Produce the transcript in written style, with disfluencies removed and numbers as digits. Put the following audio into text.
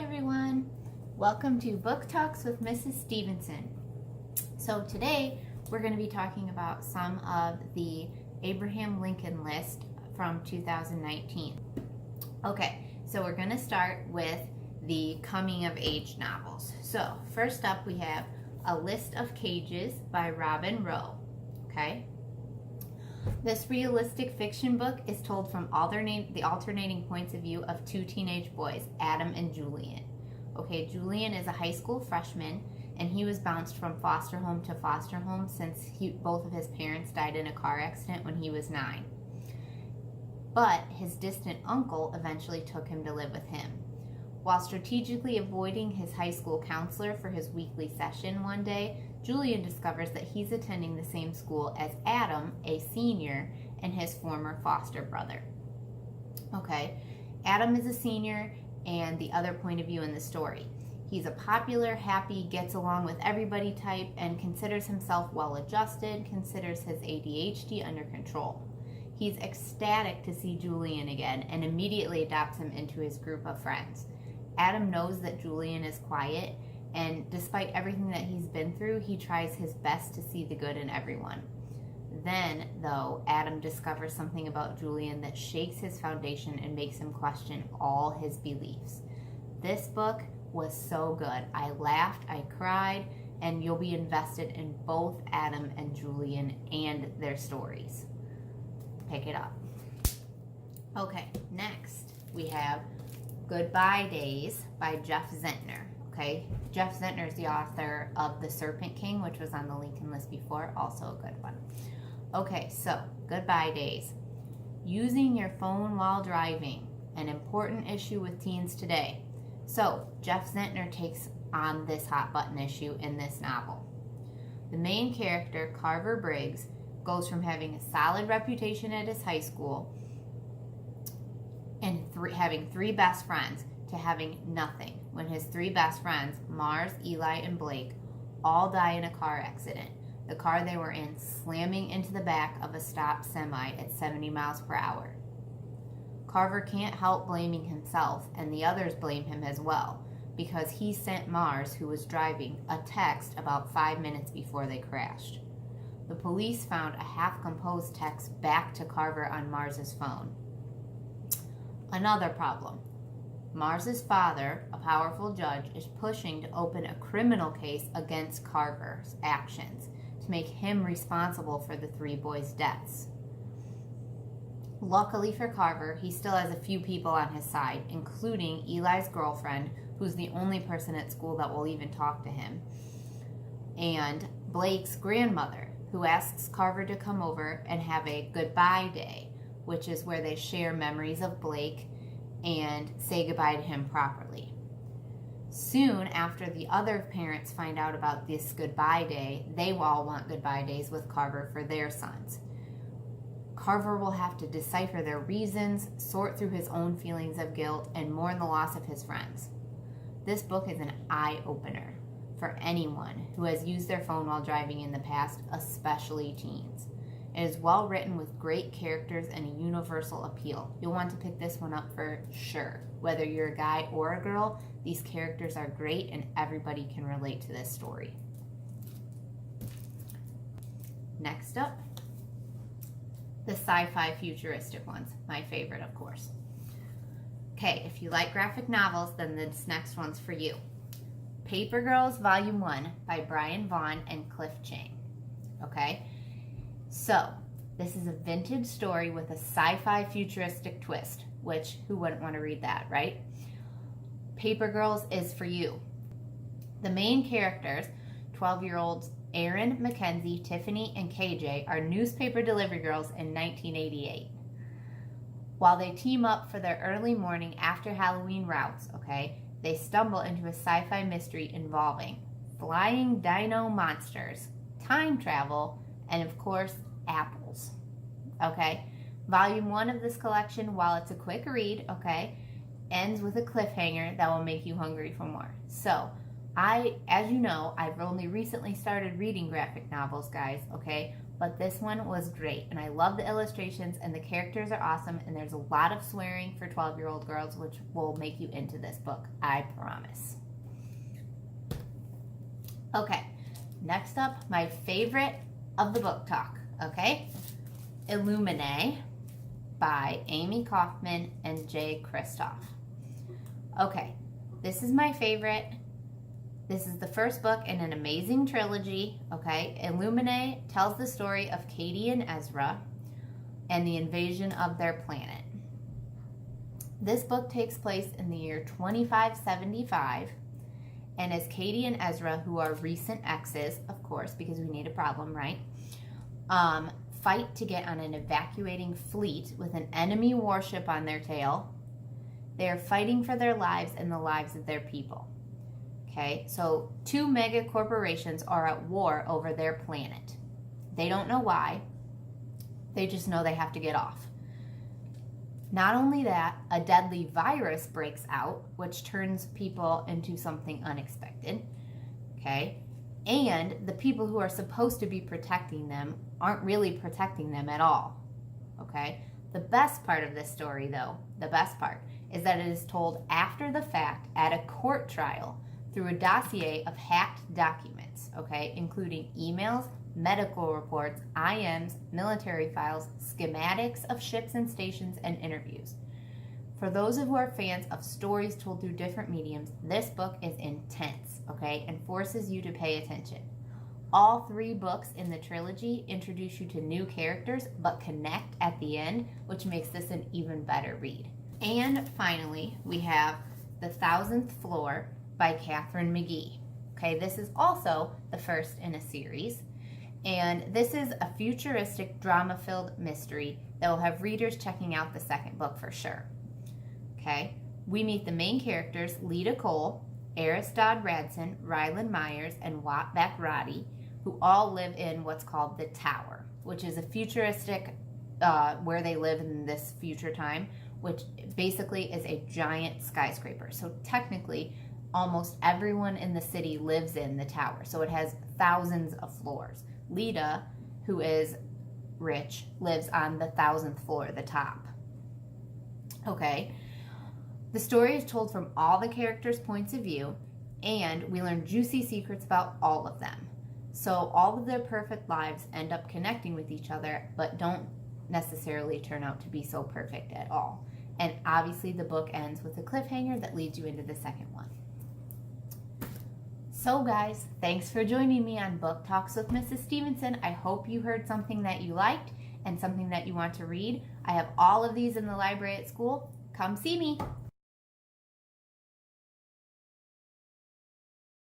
everyone. Welcome to Book Talks with Mrs. Stevenson. So today we're going to be talking about some of the Abraham Lincoln list from 2019. Okay, so we're going to start with the coming of age novels. So first up we have A List of Cages by Robin Rowe. Okay. This realistic fiction book is told from the alternating points of view of two teenage boys, Adam and Julian. Okay, Julian is a high school freshman, and he was bounced from foster home to foster home since both of his parents died in a car accident when he was 9. But his distant uncle eventually took him to live with him. While strategically avoiding his high school counselor for his weekly session one day, Julian discovers that he's attending the same school as Adam, a senior, and his former foster brother. Okay, Adam is a senior and the other point of view in the story. He's a popular, happy, gets along with everybody type and considers himself well-adjusted, considers his ADHD under control. He's ecstatic to see Julian again and immediately adopts him into his group of friends. Adam knows that Julian is quiet, and despite everything that he's been through, he tries his best to see the good in everyone. Then, though, Adam discovers something about Julian that shakes his foundation and makes him question all his beliefs. This book was so good. I laughed, I cried, and you'll be invested in both Adam and Julian and their stories. Pick it up. Okay, next we have Goodbye Days by Jeff Zentner. Okay, Jeff Zentner is the author of The Serpent King, which was on the Lincoln list before, also a good one. Okay, so Goodbye Days. Using your phone while driving, an important issue with teens today. So Jeff Zentner takes on this hot button issue in this novel. The main character, Carver Briggs, goes from having a solid reputation at his high school and having 3 best friends to having nothing when his 3 best friends, Mars, Eli, and Blake, all die in a car accident. The car they were in slamming into the back of a stopped semi at 70 miles per hour. Carver can't help blaming himself, and the others blame him as well, because he sent Mars, who was driving, a text about 5 minutes before they crashed. The police found a half-composed text back to Carver on Mars's phone. Another problem. Mars's father, a powerful judge, is pushing to open a criminal case against Carver's actions to make him responsible for the 3 boys' deaths. Luckily for Carver, he still has a few people on his side, including Eli's girlfriend, who's the only person at school that will even talk to him, and Blake's grandmother, who asks Carver to come over and have a goodbye day, which is where they share memories of Blake and say goodbye to him properly. Soon after the other parents find out about this goodbye day, they all want goodbye days with Carver for their sons. Carver will have to decipher their reasons, sort through his own feelings of guilt, and mourn the loss of his friends. This book is an eye-opener for anyone who has used their phone while driving in the past, especially teens. It is well written with great characters and a universal appeal. You'll want to pick this one up for sure. Whether you're a guy or a girl, these characters are great and everybody can relate to this story. Next up, the sci-fi futuristic ones. My favorite, of course. Okay, if you like graphic novels, then this next one's for you. Paper Girls Volume 1 by Brian Vaughan and Cliff Chang. Okay? So, this is a vintage story with a sci-fi futuristic twist, which, who wouldn't want to read that, right? Paper Girls is for you. The main characters, 12-year-olds Erin, Mackenzie, Tiffany, and KJ, are newspaper delivery girls in 1988. While they team up for their early morning after Halloween routes, okay, they stumble into a sci-fi mystery involving flying dino monsters, time travel, and of course, apples. Okay? Volume 1 of this collection, while it's a quick read, okay, ends with a cliffhanger that will make you hungry for more. So, as you know, I've only recently started reading graphic novels, guys, okay? but this one was great. And I love the illustrations, and the characters are awesome, and there's a lot of swearing for 12-year-old girls, which will make you into this book, I promise. Okay, next up, my favorite of the book talk, okay? Illuminae by Amy Kaufman and Jay Kristoff. Okay, this is my favorite. This is the first book in an amazing trilogy, okay? Illuminae tells the story of Katie and Ezra and the invasion of their planet. This book takes place in the year 2575, and as Katie and Ezra, who are recent exes, of course, because we need a problem, right? Fight to get on an evacuating fleet with an enemy warship on their tail. They are fighting for their lives and the lives of their people. Okay, so two mega corporations are at war over their planet. They don't know why. They just know they have to get off. Not only that, a deadly virus breaks out, which turns people into something unexpected. Okay, and the people who are supposed to be protecting them aren't really protecting them at all. Okay, the best part of this story, though, the best part, is that it is told after the fact at a court trial through a dossier of hacked documents, okay, including emails, medical reports, IMs, military files, schematics of ships and stations, and interviews. For those who are fans of stories told through different mediums, this book is intense, okay, and forces you to pay attention. All three books in the trilogy introduce you to new characters, but connect at the end, which makes this an even better read. And finally, we have The Thousandth Floor by Catherine McGee. Okay, this is also the first in a series, and this is a futuristic drama-filled mystery that will have readers checking out the second book for sure. Okay, we meet the main characters, Lita Cole, Eris Dodd Radson, Ryland Myers, and Watback Roddy, who all live in what's called the Tower, which is a futuristic, where they live in this future time, which basically is a giant skyscraper. So technically, almost everyone in the city lives in the tower. So it has thousands of floors. Lita, who is rich, lives on the 1000th floor, the top. Okay. The story is told from all the characters' points of view, and we learn juicy secrets about all of them. So all of their perfect lives end up connecting with each other, but don't necessarily turn out to be so perfect at all. And obviously the book ends with a cliffhanger that leads you into the second one. So guys, thanks for joining me on Book Talks with Mrs. Stevenson. I hope you heard something that you liked and something that you want to read. I have all of these in the library at school. Come see me.